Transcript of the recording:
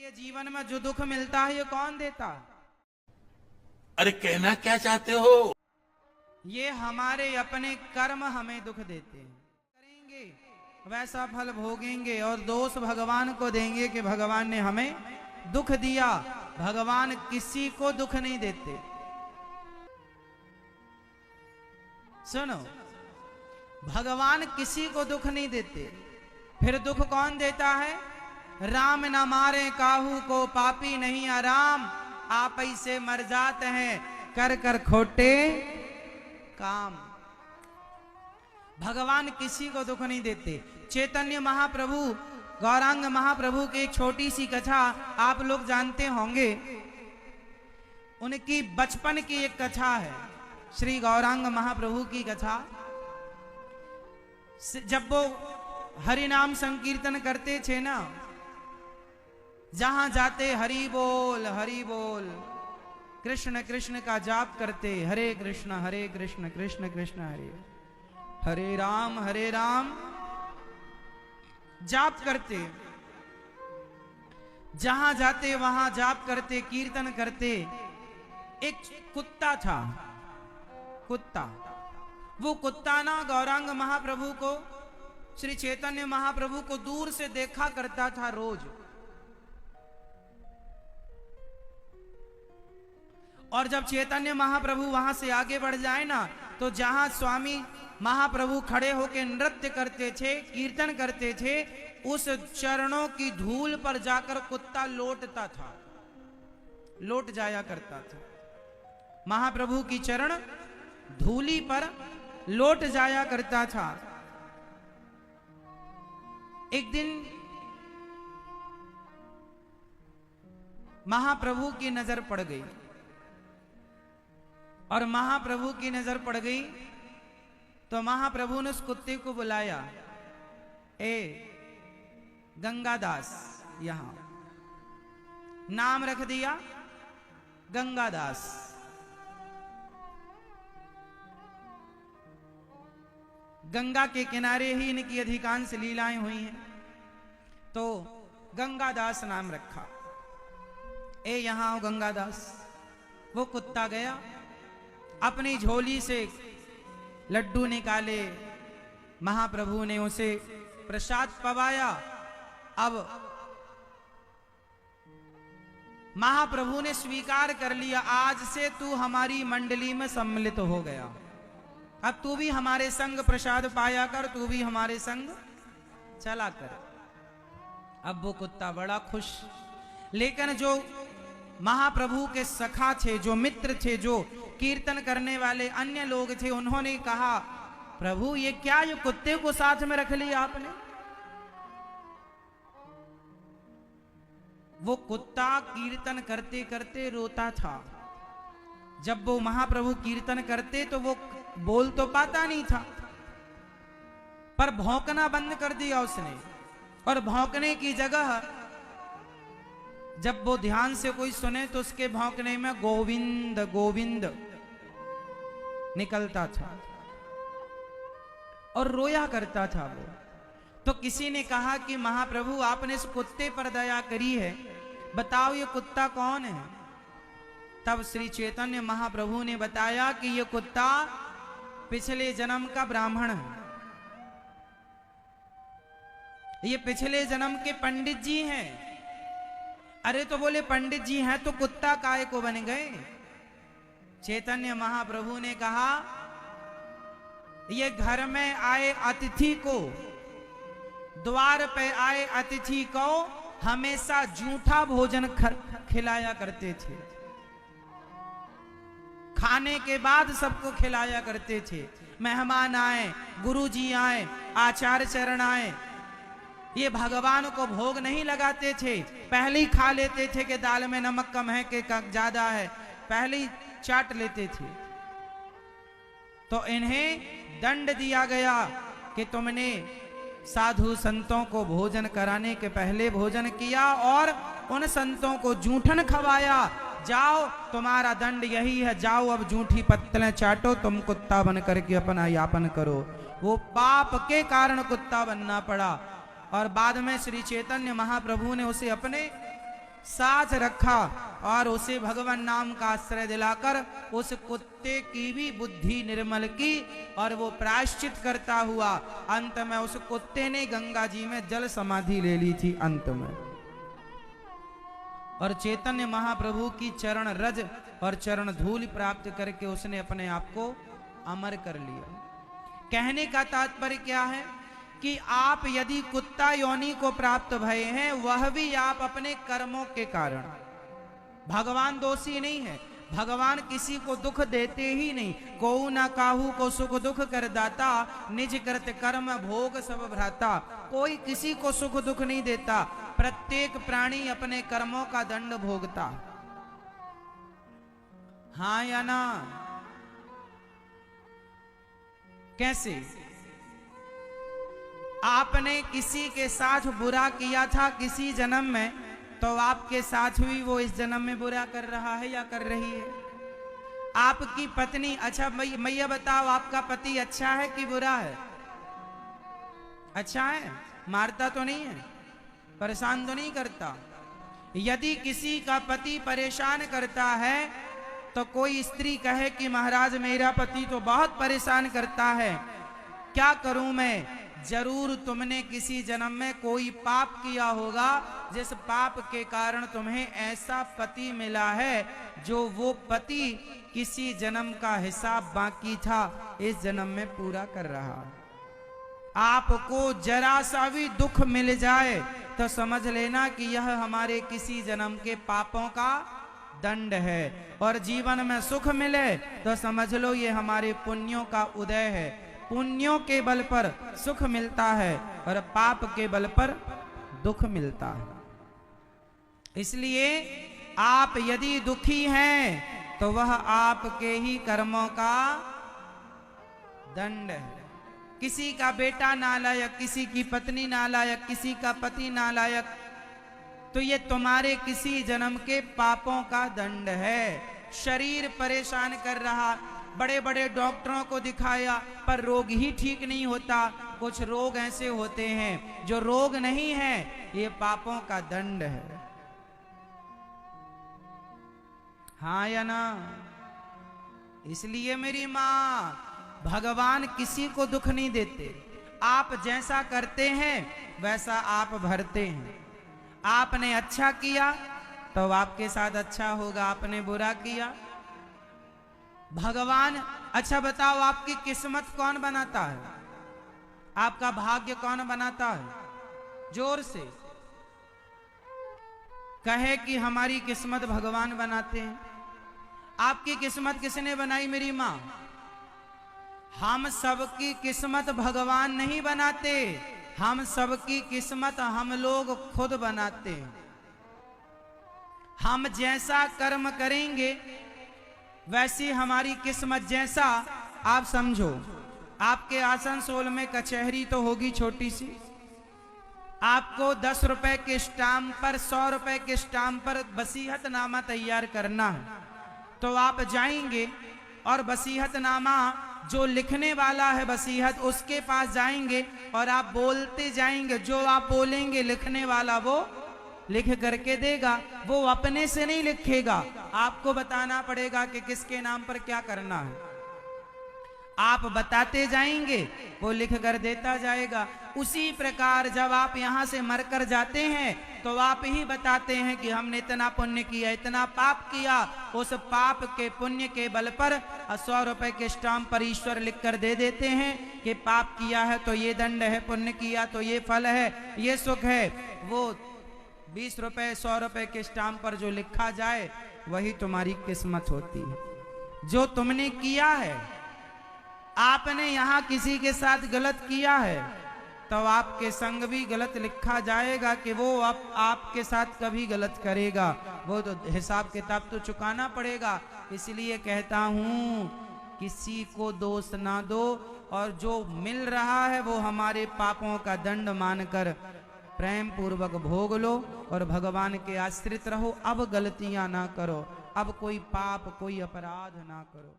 ये जीवन में जो दुख मिलता है ये कौन देता है? अरे कहना क्या चाहते हो? ये हमारे अपने कर्म हमें दुख देते हैं। करेंगे वैसा फल भोगेंगे, और दोष भगवान को देंगे कि भगवान ने हमें दुख दिया। भगवान किसी को दुख नहीं देते। सुनो, भगवान किसी को दुख नहीं देते। फिर दुख कौन देता है? राम न मारे काहू को, पापी नहीं आराम, आप ही से मर जाते हैं कर कर खोटे काम। भगवान किसी को दुख नहीं देते। चैतन्य महाप्रभु, गौरांग महाप्रभु की एक छोटी सी कथा आप लोग जानते होंगे। उनकी बचपन की एक कथा है, श्री गौरांग महाप्रभु की कथा। जब वो हरि नाम संकीर्तन करते थे ना, जहां जाते हरि बोल कृष्ण कृष्ण का जाप करते, हरे कृष्ण कृष्ण कृष्ण हरे हरे राम जाप करते। जहां जाते वहां जाप करते, कीर्तन करते। एक कुत्ता था, कुत्ता। वो कुत्ता ना गौरांग महाप्रभु को, श्री चैतन्य महाप्रभु को दूर से देखा करता था रोज। और जब चैतन्य महाप्रभु वहां से आगे बढ़ जाए ना, तो जहां स्वामी महाप्रभु खड़े होकर नृत्य करते थे, कीर्तन करते थे, उस चरणों की धूल पर जाकर कुत्ता लौटता था, लौट जाया करता था। महाप्रभु की चरण धूली पर लौट जाया करता था। एक दिन महाप्रभु की नजर पड़ गई, और महाप्रभु की नजर पड़ गई तो महाप्रभु ने उस कुत्ते को बुलाया, ए गंगादास। यहां नाम रख दिया गंगादास। गंगा के किनारे ही इनकी अधिकांश लीलाएं हुई हैं, तो गंगादास नाम रखा। ए यहां आओ गंगादास। वो कुत्ता गया, अपनी झोली से लड्डू निकाले, महाप्रभु ने उसे प्रसाद पवाया। अब महाप्रभु ने स्वीकार कर लिया, आज से तू हमारी मंडली में सम्मिलित हो गया, अब तू भी हमारे संग प्रसाद पाया कर, तू भी हमारे संग चला कर। अब वो कुत्ता बड़ा खुश। लेकिन जो महाप्रभु के सखा थे, जो मित्र थे, जो कीर्तन करने वाले अन्य लोग थे, उन्होंने कहा, प्रभु ये क्या, ये कुत्ते को साथ में रख लिया आपने? वो कुत्ता कीर्तन करते करते रोता था। जब वो महाप्रभु कीर्तन करते तो वो बोल तो पाता नहीं था, पर भौंकना बंद कर दिया उसने। और भौंकने की जगह जब वो ध्यान से कोई सुने तो उसके भौंकने में गोविंद गोविंद निकलता था, और रोया करता था वो। तो किसी ने कहा कि महाप्रभु आपने इस कुत्ते पर दया करी है, बताओ ये कुत्ता कौन है? तब श्री चैतन्य महाप्रभु ने बताया कि ये कुत्ता पिछले जन्म का ब्राह्मण है, ये पिछले जन्म के पंडित जी हैं। अरे तो बोले पंडित जी हैं तो कुत्ता काय को बन गए? चैतन्य महाप्रभु ने कहा, ये घर में आए अतिथि को, द्वार पे आए अतिथि को हमेशा जूठा भोजन खिलाया करते थे, खाने के बाद सबको खिलाया करते थे। मेहमान आए, गुरुजी आए, आचार्य चरण आए, ये भगवान को भोग नहीं लगाते थे, पहले ही खा लेते थे कि दाल में नमक कम है कि ज्यादा है, पहले ही चाट लेते थे। तो इन्हें दंड दिया गया कि तुमने साधु संतों को भोजन कराने के पहले भोजन किया और उन संतों को जूठन खवाया। जाओ, तुम्हारा दंड यही है, जाओ अब जूठी पत्तलें चाटो, तुम कुत्ता बन करके अपना यापन करो। वो पाप के कारण कुत्ता बनना पड़ा। और बाद में श्री चैतन्य महाप्रभु ने उसे अपने साथ रखा और उसे भगवान नाम का आश्रय दिलाकर उस कुत्ते की भी बुद्धि निर्मल की और वो प्रायश्चित करता हुआ अंत में उस कुत्ते ने गंगा जी में जल समाधि ले ली थी अंत में। और चैतन्य महाप्रभु की चरण रज और चरण धूल प्राप्त करके उसने अपने आप को अमर कर लिया। कहने का तात्पर्य क्या है कि आप यदि कुत्ता योनि को प्राप्त भये हैं, वह भी आप अपने कर्मों के कारण। भगवान दोषी नहीं है, भगवान किसी को दुख देते ही नहीं। कोउ न काहू को सुख दुख कर दाता, निज कृत कर्म भोग सब भ्राता। कोई किसी को सुख दुख नहीं देता, प्रत्येक प्राणी अपने कर्मों का दंड भोगता। हाँ या ना? कैसे? आपने किसी के साथ बुरा किया था किसी जन्म में, तो आपके साथ भी वो इस जन्म में बुरा कर रहा है या कर रही है? आपकी पत्नी, अच्छा मैया बताओ, आपका पति अच्छा है कि बुरा है? अच्छा है, मारता तो नहीं है, परेशान तो नहीं करता। यदि किसी का पति परेशान करता है तो कोई स्त्री कहे कि महाराज मेरा पति तो बहुत परेशान करता है, क्या करूं मैं? जरूर तुमने किसी जन्म में कोई पाप किया होगा, जिस पाप के कारण तुम्हें ऐसा पति मिला है जो वो पति किसी जन्म का हिसाब बाकी था इस जन्म में पूरा कर रहा। आपको जरा सा भी दुख मिल जाए तो समझ लेना कि यह हमारे किसी जन्म के पापों का दंड है, और जीवन में सुख मिले तो समझ लो ये हमारे पुण्यों का उदय है। पुण्यों के बल पर सुख मिलता है और पाप के बल पर दुख मिलता है। इसलिए आप यदि दुखी हैं तो वह आपके ही कर्मों का दंड है। किसी का बेटा नालायक, किसी की पत्नी नालायक, किसी का पति नालायक, तो ये तुम्हारे किसी जन्म के पापों का दंड है। शरीर परेशान कर रहा, बड़े बड़े डॉक्टरों को दिखाया पर रोग ही ठीक नहीं होता। कुछ रोग ऐसे होते हैं जो रोग नहीं है, ये पापों का दंड है। हाँ या ना? इसलिए मेरी माँ, भगवान किसी को दुख नहीं देते। आप जैसा करते हैं वैसा आप भरते हैं। आपने अच्छा किया तो आपके साथ अच्छा होगा, आपने बुरा किया। भगवान, अच्छा बताओ, आपकी किस्मत कौन बनाता है? आपका भाग्य कौन बनाता है? जोर से कहे कि हमारी किस्मत भगवान बनाते हैं। आपकी किस्मत किसने बनाई मेरी मां? हम सबकी किस्मत भगवान नहीं बनाते, हम सबकी किस्मत हम लोग खुद बनाते हैं। हम जैसा कर्म करेंगे वैसी हमारी किस्मत। जैसा आप समझो, आपके आसनसोल में कचहरी तो होगी छोटी सी, आपको 10 रुपए के स्टाम्प पर, 100 रुपए के स्टाम्प पर वसीयतनामा तैयार करना है। तो आप जाएंगे और वसीयतनामा जो लिखने वाला है वसीयत, उसके पास जाएंगे और आप बोलते जाएंगे। जो आप बोलेंगे लिखने वाला वो लिख करके देगा। वो अपने से नहीं लिखेगा, आपको बताना पड़ेगा कि किसके नाम पर क्या करना है। आप बताते जाएंगे, वो लिख कर देता जाएगा। उसी प्रकार जब आप यहाँ से मरकर जाते हैं तो आप ही बताते हैं कि हमने इतना पुण्य किया, इतना पाप किया। उस पाप के पुण्य के बल पर 100 रुपए के स्टाम्प पर ईश्वर लिख कर दे देते हैं कि पाप किया है तो ये दंड है, पुण्य किया तो ये फल है, ये सुख है। वो 20 रुपए 100 रुपए के स्टाम्प पर जो लिखा जाए वही तुम्हारी किस्मत होती है। जो तुमने किया है, आपने यहाँ किसी के साथ गलत किया है तो आपके संग भी गलत लिखा जाएगा कि वो आपके साथ कभी गलत करेगा। वो तो हिसाब किताब तो चुकाना पड़ेगा। इसलिए कहता हूँ किसी को दोष ना दो, और जो मिल रहा है वो हमारे पापों का दंड मानकर प्रेम पूर्वक भोग लो और भगवान के आश्रित रहो। अब गलतियां ना करो, अब कोई पाप कोई अपराध ना करो।